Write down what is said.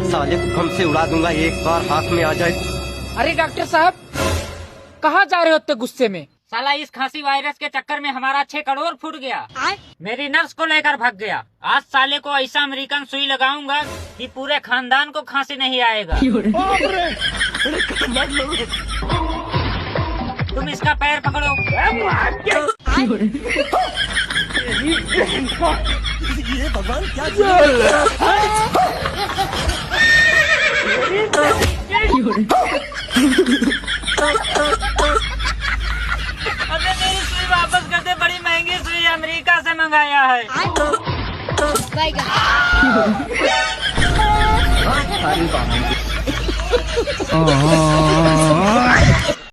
साले को बम से उड़ा दूंगा एक बार हाथ में आ जाए। अरे डॉक्टर साहब, कहाँ जा रहे हो इतने गुस्से में? साला इस खांसी वायरस के चक्कर में हमारा 6 करोड़ फूट गया। मेरी नर्स को लेकर भाग गया। आज साले को ऐसा अमेरिकन सुई लगाऊंगा कि पूरे खानदान को खांसी नहीं आएगा। तुम इसका पैर पकड़ो। ये भगवान क्या अबे मेरी सुई वापस कर दे, बड़ी महंगी सुई अमेरिका से मंगाया है।